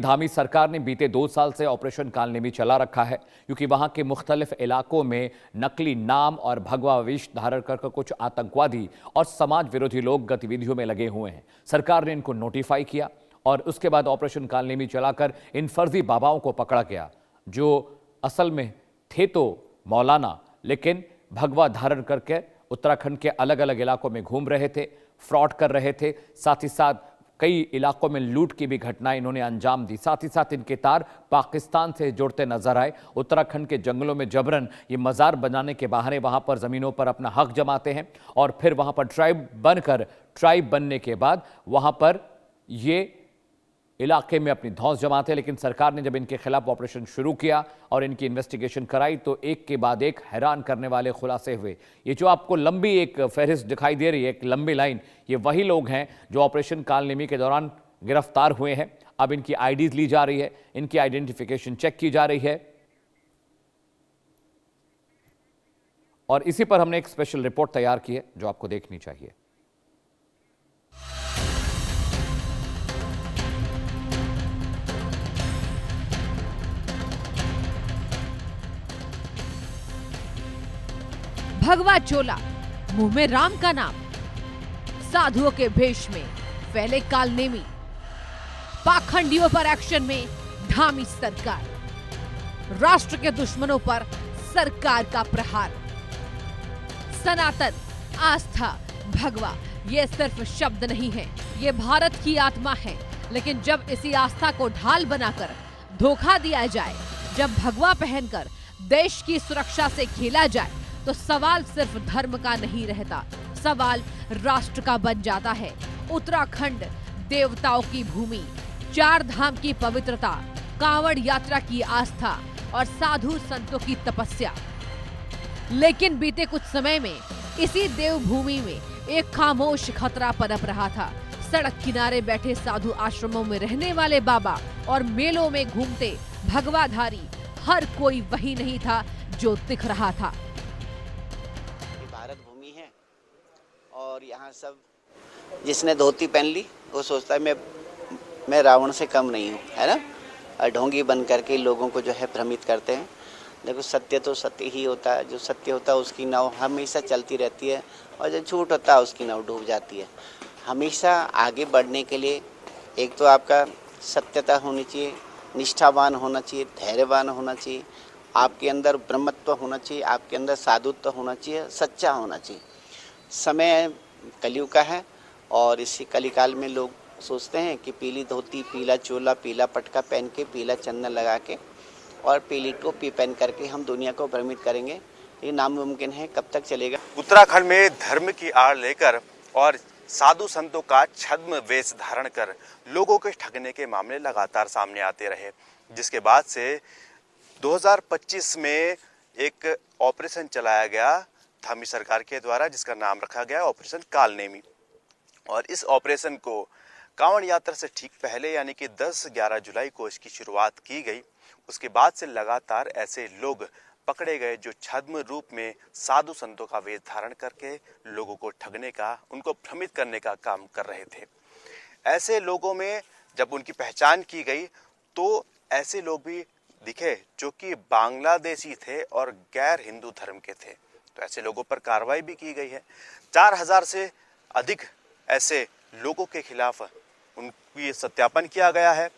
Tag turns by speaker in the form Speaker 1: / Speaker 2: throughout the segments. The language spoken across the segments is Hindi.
Speaker 1: धामी सरकार ने बीते 2 साल से ऑपरेशन कालनेमी चला रखा है, क्योंकि वहां के मुख्तलिफ इलाकों में नकली नाम और भगवा वेश धारण कर कुछ आतंकवादी और समाज विरोधी लोग गतिविधियों में लगे हुए हैं। सरकार ने इनको नोटिफाई किया और उसके बाद ऑपरेशन कालनेमी चलाकर इन फर्जी बाबाओं को पकड़ा गया, जो असल में थे तो मौलाना, लेकिन भगवा धारण करके उत्तराखंड के अलग अलग इलाकों में घूम रहे थे, फ्रॉड कर रहे थे। साथ ही साथ कई इलाकों में लूट की भी घटनाएं इन्होंने अंजाम दी। साथ ही साथ इनके तार पाकिस्तान से जुड़ते नजर आए। उत्तराखंड के जंगलों में जबरन ये मजार बनाने के बहाने वहां पर जमीनों पर अपना हक जमाते हैं और फिर वहां पर ट्राइब बनने के बाद वहां पर ये इलाके में अपनी धौंस जमाते हैं। लेकिन सरकार ने जब इनके खिलाफ ऑपरेशन शुरू किया और इनकी इन्वेस्टिगेशन कराई तो एक के बाद एक हैरान करने वाले खुलासे हुए। ये जो आपको लंबी एक फहरिस्त दिखाई दे रही है, एक लंबी लाइन, ये वही लोग हैं जो ऑपरेशन कालनेमी के दौरान गिरफ्तार हुए हैं। अब इनकी आईडीज ली जा रही है, इनकी आइडेंटिफिकेशन चेक की जा रही है और इसी पर हमने एक स्पेशल रिपोर्ट तैयार की है जो आपको देखनी चाहिए।
Speaker 2: भगवा चोला, मुंह में राम का नाम, साधुओं के भेष में फैले कालनेमी, पाखंडियों पर एक्शन में धामी सरकार, राष्ट्र के दुश्मनों पर सरकार का प्रहार। सनातन, आस्था, भगवा ये सिर्फ शब्द नहीं है, ये भारत की आत्मा है। लेकिन जब इसी आस्था को ढाल बनाकर धोखा दिया जाए, जब भगवा पहनकर देश की सुरक्षा से खेला जाए, तो सवाल सिर्फ धर्म का नहीं रहता, सवाल राष्ट्र का बन जाता है। उत्तराखंड देवताओं की भूमि, 4 धाम की पवित्रता, कांवड़ यात्रा की आस्था और साधु संतों की तपस्या। लेकिन बीते कुछ समय में इसी देवभूमि में एक खामोश खतरा पनप रहा था। सड़क किनारे बैठे साधु आश्रमों में रहने वाले बाबा और मेलों में घूमते भगवाधारी, हर कोई वही नहीं था जो दिख रहा था।
Speaker 3: भारत भूमि है और यहाँ सब जिसने धोती पहन ली वो सोचता है मैं रावण से कम नहीं हूँ, है ना। ढोंगी बन करके लोगों को जो है भ्रमित करते हैं। देखो, सत्य तो सत्य ही होता है। जो सत्य होता है उसकी नाव हमेशा चलती रहती है और जो झूठ होता है उसकी नाव डूब जाती है। हमेशा आगे बढ़ने के लिए एक तो आपका सत्यता होनी चाहिए, निष्ठावान होना चाहिए, धैर्यवान होना चाहिए, आपके अंदर ब्रह्मत्व होना चाहिए, आपके अंदर साधुत्व होना चाहिए, सच्चा होना चाहिए। समय कलयुग का है और इसी कलिकाल में लोग सोचते हैं कि पीली धोती, पीला चोला, पीला पटका पहन के, पीला चंदन लगा के और पीली टोपी पहन करके हम दुनिया को भ्रमित करेंगे। ये नामुमकिन है, कब तक चलेगा।
Speaker 4: उत्तराखंड में धर्म की आड़ लेकर और साधु संतों का छद्म वेश धारण कर लोगों के ठगने के मामले लगातार सामने आते रहे, जिसके बाद से 2025 में एक ऑपरेशन चलाया गया धामी सरकार के द्वारा, जिसका नाम रखा गया ऑपरेशन कालनेमी। और इस ऑपरेशन को कांवड़ यात्रा से ठीक पहले यानी कि 10-11 जुलाई को इसकी शुरुआत की गई। उसके बाद से लगातार ऐसे लोग पकड़े गए जो छद्म रूप में साधु संतों का वेश धारण करके लोगों को ठगने का, उनको भ्रमित करने का काम कर रहे थे। ऐसे लोगों में जब उनकी पहचान की गई तो ऐसे लोग भी दिखे जो कि बांग्लादेशी थे और गैर हिंदू धर्म के थे। तो ऐसे लोगों पर कार्रवाई भी की गई है। 4000 से अधिक ऐसे लोगों के खिलाफ उनकी सत्यापन किया गया है।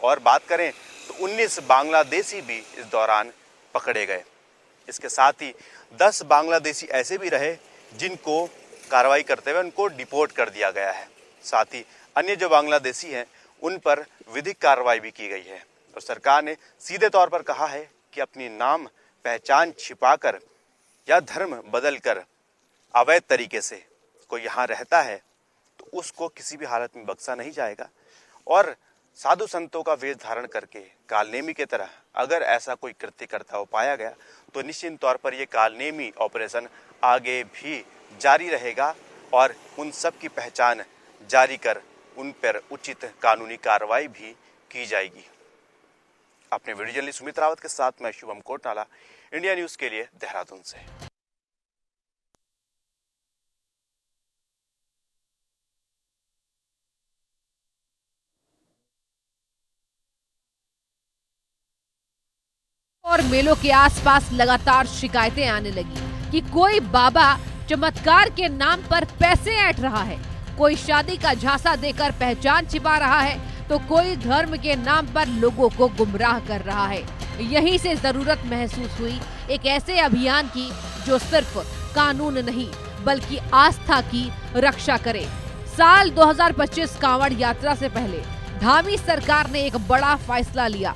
Speaker 4: और बात करें तो 19 बांग्लादेशी भी इस दौरान पकड़े गए। इसके साथ ही 10 बांग्लादेशी ऐसे भी रहे जिनको कार्रवाई करते हुए उनको डिपोर्ट कर दिया गया है। साथ ही अन्य जो बांग्लादेशी हैं उन पर विधिक कार्रवाई भी की गई है। और सरकार ने सीधे तौर पर कहा है कि अपनी नाम पहचान छिपाकर या धर्म बदलकर अवैध तरीके से कोई यहाँ रहता है तो उसको किसी भी हालत में बख्शा नहीं जाएगा। और साधु संतों का वेश धारण करके कालनेमी के तरह अगर ऐसा कोई कृत्य करता हुआ पाया गया तो निश्चित तौर पर यह कालनेमी ऑपरेशन आगे भी जारी रहेगा और उन सब की पहचान जारी कर उन पर उचित कानूनी कार्रवाई भी की जाएगी। अपने वीडियो जर्नलिस्ट सुमित रावत के साथ मैं शुभम कोटनाला, इंडिया न्यूज के लिए देहरादून से।
Speaker 2: और मेलों के आसपास लगातार शिकायतें आने लगी कि कोई बाबा चमत्कार के नाम पर पैसे ऐंठ रहा है, कोई शादी का झांसा देकर पहचान छिपा रहा है, तो कोई धर्म के नाम पर लोगों को गुमराह कर रहा है। यहीं से जरूरत महसूस हुई एक ऐसे अभियान की जो सिर्फ कानून नहीं बल्कि आस्था की रक्षा करे। साल 2025 कांवड़ यात्रा से पहले धामी सरकार ने एक बड़ा फैसला लिया,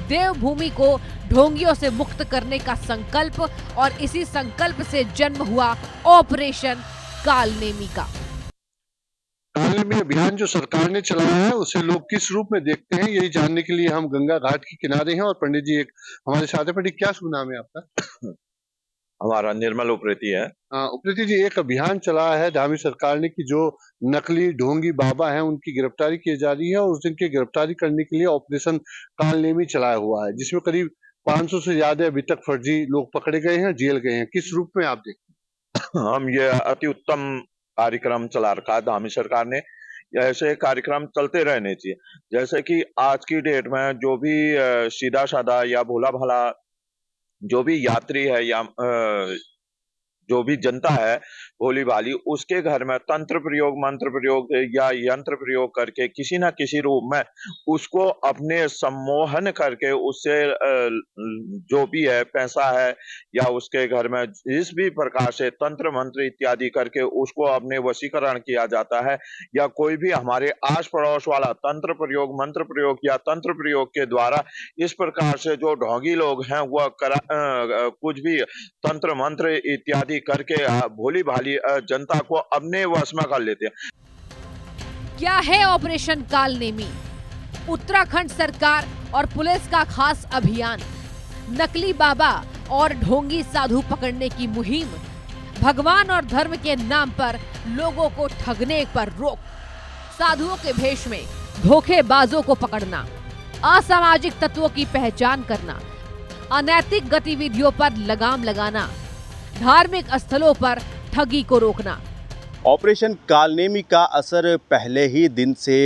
Speaker 2: देवभूमि को ढोंगियों से मुक्त करने का संकल्प, और इसी संकल्प से जन्म हुआ ऑपरेशन कालनेमी का।
Speaker 5: कालनेमी अभियान जो सरकार ने चलाया है उसे लोग किस रूप में देखते हैं, यही जानने के लिए हम गंगा घाट के किनारे हैं और पंडित जी एक हमारे साथ है। पंडित, क्या शुभ नाम है आपका?
Speaker 6: हमारा निर्मल उप्रेती है।
Speaker 5: उप्रेती जी, एक अभियान चलाया है धामी सरकार ने कि जो नकली ढोंगी बाबा हैं उनकी गिरफ्तारी की जा रही है, और उस दिन की गिरफ्तारी करने के लिए ऑपरेशन कालनेमी चलाया हुआ है, जिसमें करीब 500 से ज्यादा अभी तक फर्जी लोग पकड़े गए हैं, जेल गए हैं। किस रूप में आप देखते हैं?
Speaker 6: हम ये अति उत्तम कार्यक्रम चला रखा है धामी सरकार ने। ऐसे कार्यक्रम चलते रहने चाहिए। जैसे कि आज की डेट में जो भी सीधा साधा या भोला भाला जो भी यात्री है या जो भी जनता है भोली भाली, उसके घर में तंत्र प्रयोग, मंत्र प्रयोग या यंत्र प्रयोग करके किसी ना किसी रूप में उसको अपने सम्मोहन करके उससे जो भी है पैसा है या उसके घर में जिस भी प्रकार से तंत्र मंत्र इत्यादि करके उसको अपने वशीकरण किया जाता है, या कोई भी हमारे आस पड़ोस वाला तंत्र प्रयोग, मंत्र प्रयोग या तंत्र प्रयोग के द्वारा इस प्रकार से जो ढोंगी लोग हैं वह कुछ भी तंत्र मंत्र इत्यादि करके भोली भाली जनता को अपने वश में कर लेते हैं।
Speaker 2: क्या है ऑपरेशन कालनेमी? उत्तराखंड सरकार और पुलिस का खास अभियान, नकली बाबा और ढोंगी साधु पकड़ने की मुहिम, भगवान और धर्म के नाम पर लोगों को ठगने पर रोक, साधुओं के भेष में धोखेबाजों को पकड़ना, असामाजिक तत्वों की पहचान करना, अनैतिक गतिविधियों पर लगाम लगाना, धार्मिक स्थलों पर ठगी को रोकना।
Speaker 7: ऑपरेशन कालनेमी का असर पहले ही दिन से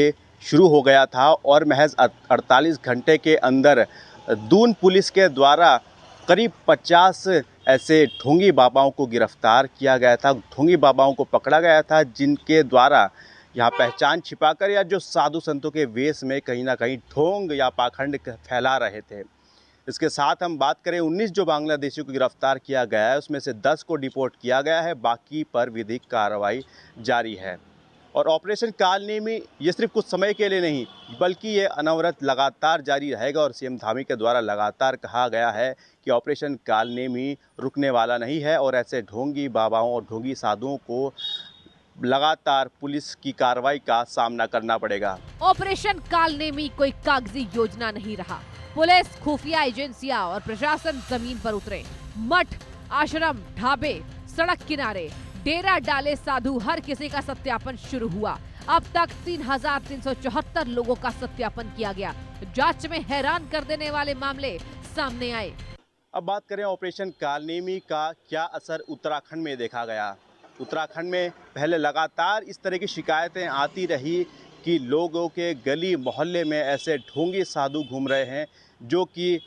Speaker 7: शुरू हो गया था और महज 48 घंटे के अंदर दून पुलिस के द्वारा करीब 50 ऐसे ढोंगी बाबाओं को गिरफ्तार किया गया था, ढोंगी बाबाओं को पकड़ा गया था, जिनके द्वारा यहाँ पहचान छिपाकर या जो साधु संतों के वेश में कहीं ना कहीं ढोंग या पाखंड फैला रहे थे। इसके साथ हम बात करें 19 जो बांग्लादेशियों को गिरफ्तार किया गया है उसमें से 10 को डिपोर्ट किया गया है, बाकी पर विधिक कार्रवाई जारी है। और ऑपरेशन कालनेमी ये सिर्फ कुछ समय के लिए नहीं बल्कि ये अनवरत लगातार जारी रहेगा, और सीएम धामी के द्वारा लगातार कहा गया है कि ऑपरेशन कालनेमी रुकने वाला नहीं है और ऐसे ढोंगी बाबाओं और ढोंगी साधुओं को लगातार पुलिस की कार्रवाई का सामना करना पड़ेगा।
Speaker 2: ऑपरेशन कालनेमी कोई कागजी योजना नहीं रहा। पुलिस, खुफिया एजेंसियां और प्रशासन जमीन पर उतरे। मठ, आश्रम, ढाबे, सड़क किनारे डेरा डाले साधु, हर किसी का सत्यापन शुरू हुआ। अब तक 3,374 लोगों का सत्यापन किया गया। जांच में हैरान कर देने वाले मामले सामने आए।
Speaker 7: अब बात करें ऑपरेशन कालनेमी का क्या असर उत्तराखंड में देखा गया। उत्तराखंड में पहले लगातार इस तरह की शिकायतें आती रही कि लोगों के गली मोहल्ले में ऐसे ढोंगी साधु घूम रहे हैं जो कि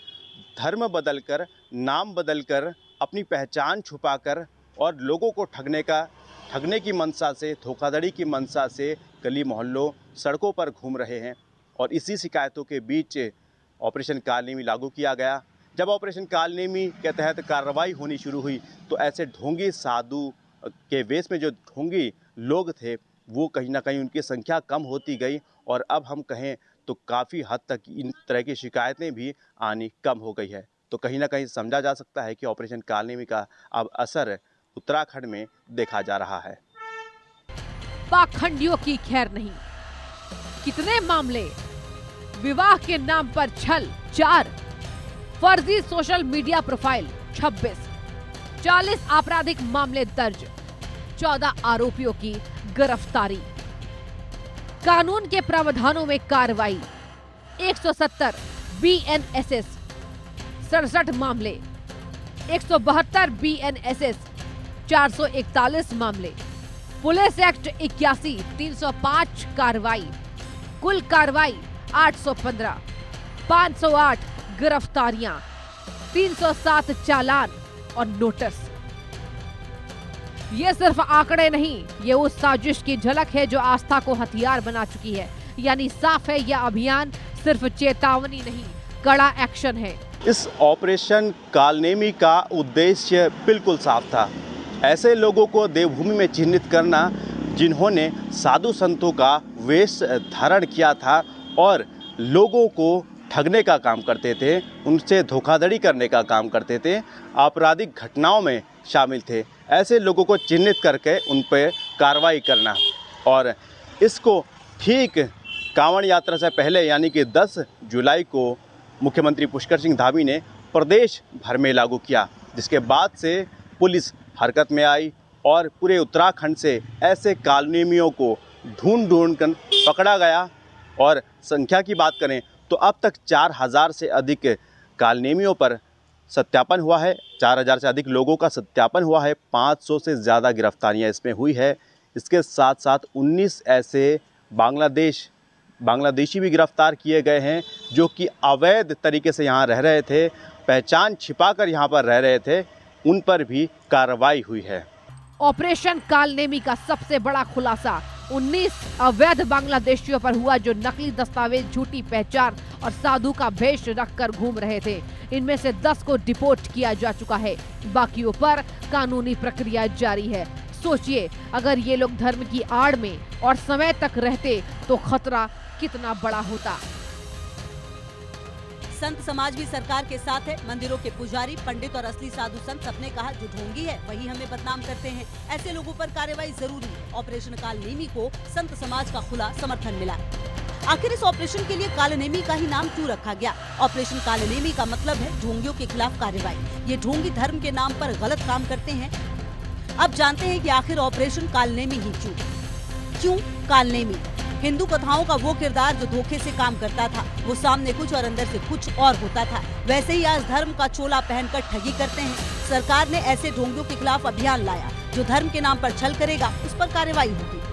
Speaker 7: धर्म बदलकर, नाम बदलकर, अपनी पहचान छुपाकर और लोगों को ठगने की मंशा से, धोखाधड़ी की मंशा से गली मोहल्लों, सड़कों पर घूम रहे हैं। और इसी शिकायतों के बीच ऑपरेशन कालनेमी लागू किया गया। जब ऑपरेशन कालनेमी के तहत कार्रवाई होनी शुरू हुई तो ऐसे ढोंगी साधु के वेश में जो ढोंगी लोग थे वो कहीं ना कहीं उनकी संख्या कम होती गई, और अब हम कहें तो काफ़ी हद तक इन तरह की शिकायतें भी आनी कम हो गई है। तो कहीं ना कहीं समझा जा सकता है कि ऑपरेशन कालनेमी का अब असर उत्तराखंड में देखा जा रहा है।
Speaker 2: पाखंडियों की खैर नहीं, कितने मामले, विवाह के नाम पर छल 4, फर्जी सोशल मीडिया प्रोफाइल 26, 40 आपराधिक मामले दर्ज, 14 आरोपियों की गिरफ्तारी, कानून के प्रावधानों में कार्रवाई, 170 BNSS, 67 मामले, 172 BNSS, 441 मामले, पुलिस एक्ट 81, 305 कार्रवाई, कुल कार्रवाई 815, 508 गिरफ्तारियां, 307 चालान और नोटिस। ये सिर्फ आंकड़े नहीं, ये उस साजिश की झलक है जो आस्था को हथियार बना चुकी है। यानी साफ है, यह अभियान सिर्फ चेतावनी नहीं, कड़ा एक्शन है।
Speaker 7: इस ऑपरेशन कालनेमी का उद्देश्य बिल्कुल साफ था। ऐसे लोगों को देवभूमि में चिन्हित करना जिन्होंने साधु संतों का वेश धारण किया था और लोगों को ठगने का काम करते थे, उनसे धोखाधड़ी करने का काम करते थे, आपराधिक घटनाओं में शामिल थे। ऐसे लोगों को चिन्हित करके उन पर कार्रवाई करना, और इसको ठीक कांवड़ यात्रा से पहले यानी कि 10 जुलाई को मुख्यमंत्री पुष्कर सिंह धामी ने प्रदेश भर में लागू किया, जिसके बाद से पुलिस हरकत में आई और पूरे उत्तराखंड से ऐसे कालनेमियों को ढूंढ कर पकड़ा गया। और संख्या की बात करें तो अब तक 4000 से अधिक कालनेमियों पर सत्यापन हुआ है, 4000 से अधिक लोगों का सत्यापन हुआ है, 500 से ज़्यादा गिरफ्तारियां इसमें हुई है। इसके साथ साथ 19 ऐसे बांग्लादेशी भी गिरफ्तार किए गए हैं जो कि अवैध तरीके से यहाँ रह रहे थे, पहचान छिपाकर यहाँ पर रह रहे थे, उन पर भी कार्रवाई हुई है।
Speaker 2: ऑपरेशन कालनेमी का सबसे बड़ा खुलासा 19 अवैध बांग्लादेशियों पर हुआ जो नकली दस्तावेज, झूठी पहचान और साधु का भेष रखकर घूम रहे थे। इनमें से 10 को डिपोर्ट किया जा चुका है, बाकियों पर कानूनी प्रक्रिया जारी है। सोचिए, अगर ये लोग धर्म की आड़ में और समय तक रहते तो खतरा कितना बड़ा होता।
Speaker 8: संत समाज भी सरकार के साथ है। मंदिरों के पुजारी, पंडित और असली साधु संत सबने कहा जो ढोंगी है वही हमें बदनाम करते हैं। ऐसे लोगों पर कार्रवाई जरूरी है। ऑपरेशन कालनेमी को संत समाज का खुला समर्थन मिला। आखिर इस ऑपरेशन के लिए कालनेमी का ही नाम क्यों रखा गया? ऑपरेशन कालनेमी का मतलब है ढोंगियों के खिलाफ कार्रवाई। ये ढोंगी धर्म के नाम पर गलत काम करते हैं। अब जानते हैं कि आखिर ऑपरेशन कालनेमी ही क्यों कालनेमी? हिंदू कथाओं का वो किरदार जो धोखे से काम करता था, वो सामने कुछ और अंदर से कुछ और होता था। वैसे ही आज धर्म का चोला पहनकर ठगी करते हैं। सरकार ने ऐसे ढोंगियों के खिलाफ अभियान लाया। जो धर्म के नाम पर छल करेगा उस पर कार्रवाई होगी।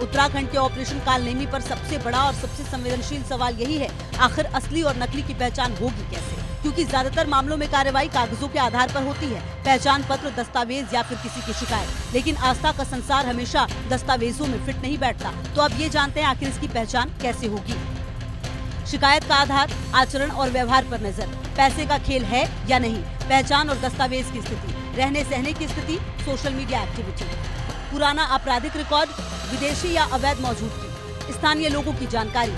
Speaker 8: उत्तराखंड के ऑपरेशन कालनेमी पर सबसे बड़ा और सबसे संवेदनशील सवाल यही है, आखिर असली और नकली की पहचान होगी कैसे? क्योंकि ज्यादातर मामलों में कार्रवाई कागजों के आधार पर होती है, पहचान पत्र, दस्तावेज या फिर किसी की शिकायत। लेकिन आस्था का संसार हमेशा दस्तावेजों में फिट नहीं बैठता। तो अब ये जानते हैं आखिर इसकी पहचान कैसे होगी। शिकायत का आधार, आचरण और व्यवहार पर नजर, पैसे का खेल है या नहीं, पहचान और दस्तावेज की स्थिति, रहने सहने की स्थिति, सोशल मीडिया एक्टिविटी, पुराना आपराधिक रिकॉर्ड, विदेशी या अवैध मौजूदगी, स्थानीय लोगों की जानकारी।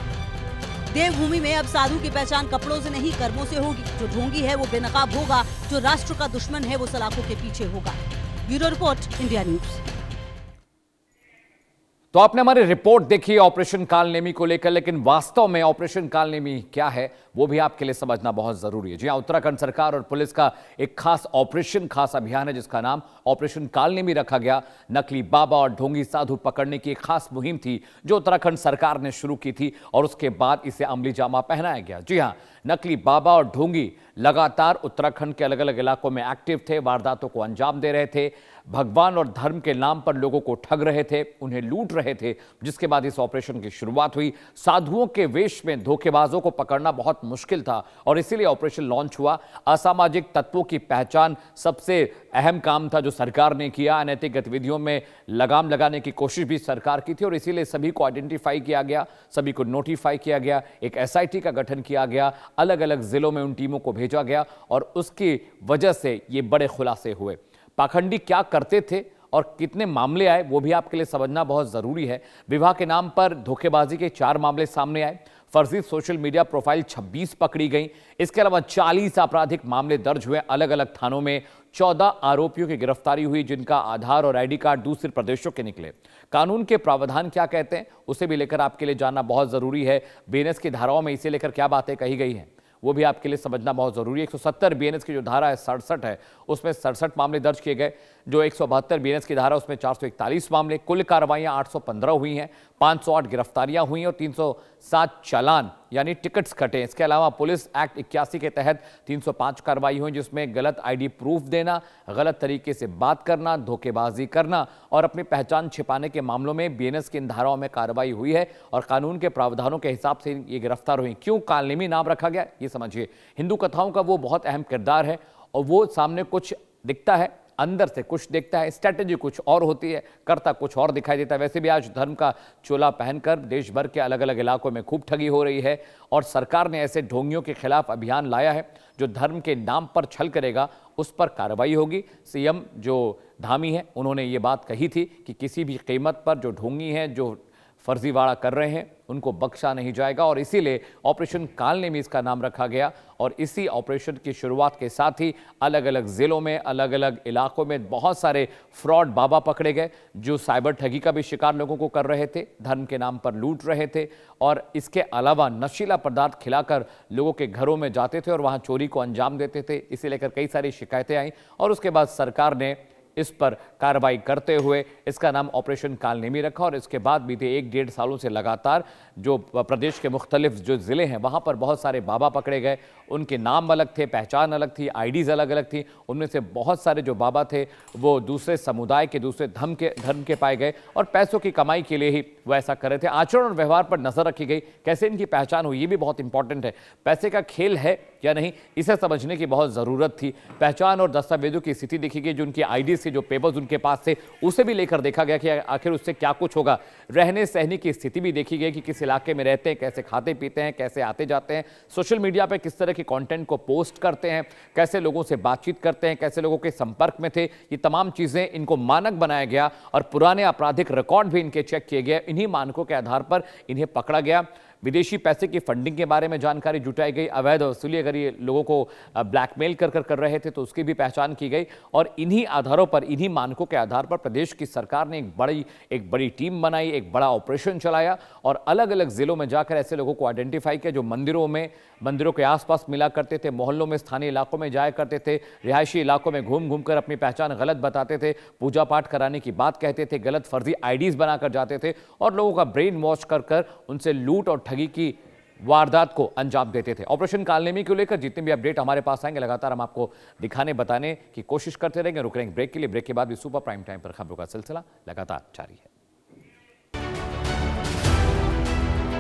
Speaker 8: देवभूमि में अब साधु की पहचान कपड़ों से नहीं कर्मों से होगी। जो ढोंगी है वो बेनकाब होगा, जो राष्ट्र का दुश्मन है वो सलाखों के पीछे होगा। Bureau report, India news.
Speaker 1: तो आपने हमारी रिपोर्ट देखी ऑपरेशन कालनेमी को लेकर, लेकिन वास्तव में ऑपरेशन कालनेमी क्या है वो भी आपके लिए समझना बहुत जरूरी है। जी हाँ, उत्तराखंड सरकार और पुलिस का एक खास ऑपरेशन, खास अभियान है जिसका नाम ऑपरेशन कालनेमी रखा गया। नकली बाबा और ढोंगी साधु पकड़ने की एक खास मुहिम थी जो उत्तराखंड सरकार ने शुरू की थी और उसके बाद इसे अमली जामा पहनाया गया। जी हाँ, नकली बाबा और ढोंगी लगातार उत्तराखंड के अलग अलग इलाकों में एक्टिव थे, वारदातों को अंजाम दे रहे थे, भगवान और धर्म के नाम पर लोगों को ठग रहे थे, उन्हें लूट रहे थे। जिसके बाद इस ऑपरेशन की शुरुआत हुई। साधुओं के वेश में धोखेबाजों को पकड़ना बहुत मुश्किल था और इसीलिए ऑपरेशन लॉन्च हुआ। असामाजिक तत्वों की पहचान सबसे अहम काम था जो सरकार ने किया। अनैतिक गतिविधियों में लगाम लगाने की कोशिश भी सरकार की थी और इसीलिए सभी को आइडेंटिफाई किया गया, सभी को नोटिफाई किया गया, एक एसआईटी का गठन किया गया, अलग अलग जिलों में उन टीमों को भेजा गया और उसकी वजह से ये बड़े खुलासे हुए। पाखंडी क्या करते थे और कितने मामले आए वो भी आपके लिए समझना बहुत जरूरी है। विवाह के नाम पर धोखेबाजी के 4 मामले सामने आए। फर्जी सोशल मीडिया प्रोफाइल 26 पकड़ी गई। इसके अलावा 40 आपराधिक मामले दर्ज हुए। अलग अलग थानों में 14 आरोपियों की गिरफ्तारी हुई जिनका आधार और आईडी कार्ड दूसरे प्रदेशों के निकले। कानून के प्रावधान क्या कहते हैं उसे भी लेकर आपके लिए जानना बहुत जरूरी है। बीएनएस की धाराओं में इसे लेकर क्या बातें कही गई हैं वो भी आपके लिए समझना बहुत जरूरी है। 170 बीएनएस की जो धारा है 67 है, उसमें 67 मामले दर्ज किए गए। जो 172 बीएनएस की धारा उसमें 441 मामले। कुल कार्रवाइयां 815 हुई हैं। 508 गिरफ्तारियां हुई और 307 चालान यानी टिकट्स कटे। इसके अलावा पुलिस एक्ट 81 के तहत 305 कार्रवाई हुई, जिसमें गलत आईडी प्रूफ देना, गलत तरीके से बात करना, धोखेबाजी करना और अपनी पहचान छिपाने के मामलों में बीएनएस की इन धाराओं में कार्रवाई हुई है और कानून के प्रावधानों के हिसाब से ये गिरफ्तार हुई। क्यों कालनेमी नाम रखा गया, ये समझिए। हिंदू कथाओं का वो बहुत अहम किरदार है और वो सामने कुछ दिखता है, अंदर से कुछ देखता है, स्ट्रैटेजी कुछ और होती है, करता कुछ और दिखाई देता है। वैसे भी आज धर्म का चोला पहनकर देश भर के अलग अलग इलाकों में खूब ठगी हो रही है और सरकार ने ऐसे ढोंगियों के खिलाफ अभियान लाया है। जो धर्म के नाम पर छल करेगा उस पर कार्रवाई होगी। सीएम जो धामी है उन्होंने ये बात कही थी कि किसी भी कीमत पर जो ढोंगी हैं, जो फर्जीवाड़ा कर रहे हैं, उनको बख्शा नहीं जाएगा और इसीलिए ऑपरेशन कालनेमी इसका नाम रखा गया। और इसी ऑपरेशन की शुरुआत के साथ ही अलग अलग जिलों में, अलग अलग इलाकों में बहुत सारे फ्रॉड बाबा पकड़े गए जो साइबर ठगी का भी शिकार लोगों को कर रहे थे, धर्म के नाम पर लूट रहे थे और इसके अलावा नशीला पदार्थ खिलाकर लोगों के घरों में जाते थे और वहां चोरी को अंजाम देते थे। इसे लेकर कई सारी शिकायतें आई और उसके बाद सरकार ने इस पर कार्रवाई करते हुए इसका नाम ऑपरेशन कालनेमी रखा और इसके बाद बीते 1-1.5 सालों से लगातार जो प्रदेश के मुख्तलिफ जो ज़िले हैं वहाँ पर बहुत सारे बाबा पकड़े गए। उनके नाम अलग थे, पहचान अलग थी, आईडीज़ अलग अलग थी। उनमें से बहुत सारे जो बाबा थे वो दूसरे समुदाय के, दूसरे धर्म के पाए गए और पैसों की कमाई के लिए ही वो ऐसा कर रहे थे। आचरण और व्यवहार पर नज़र रखी गई, कैसे इनकी पहचान हुई, ये भी बहुत इंपॉर्टेंट है। पैसे का खेल है या नहीं, इसे समझने की बहुत ज़रूरत थी। पहचान और दस्तावेजों की स्थिति देखी गई, जो उनकी आईडी से जो पेपर्स उनके पास थे उसे भी लेकर देखा गया कि आखिर उससे क्या कुछ होगा। रहने सहने की स्थिति भी देखी गई कि किस इलाके में रहते हैं, कैसे खाते पीते हैं, कैसे आते जाते हैं, सोशल मीडिया पे किस तरह के कंटेंट को पोस्ट करते हैं, कैसे लोगों से बातचीत करते हैं, कैसे लोगों के संपर्क में थे। ये तमाम चीज़ें इनको मानक बनाया गया और पुराने आपराधिक रिकॉर्ड भी इनके चेक किए गए। इन्हीं मानकों के आधार पर इन्हें पकड़ा गया। विदेशी पैसे की फंडिंग के बारे में जानकारी जुटाई गई। अवैध वसूली अगर ये लोगों को ब्लैकमेल कर रहे थे तो उसकी भी पहचान की गई और इन्हीं आधारों पर, इन्हीं मानकों के आधार पर प्रदेश की सरकार ने एक बड़ी टीम बनाई, एक बड़ा ऑपरेशन चलाया और अलग अलग जिलों में जाकर ऐसे लोगों को आइडेंटिफाई किया जो मंदिरों के आसपास मिला करते थे, मोहल्लों में, स्थानीय इलाकों में जाया करते थे, रिहायशी इलाकों में घूम कर अपनी पहचान गलत बताते थे, पूजा पाठ कराने की बात कहते थे, गलत फर्जी आईडीज बनाकर जाते थे और लोगों का ब्रेन वॉश कर उनसे लूट और ठगी की वारदात को अंजाम देते थे। ऑपरेशन कालनेमी को लेकर जितने भी अपडेट हमारे पास आएंगे लगातार हम आपको दिखाने बताने की कोशिश करते रहेंगे। रुक रहेंगे ब्रेक के लिए। ब्रेक के बाद भी सुपर प्राइम टाइम पर खबरों का सिलसिला लगातार जारी है।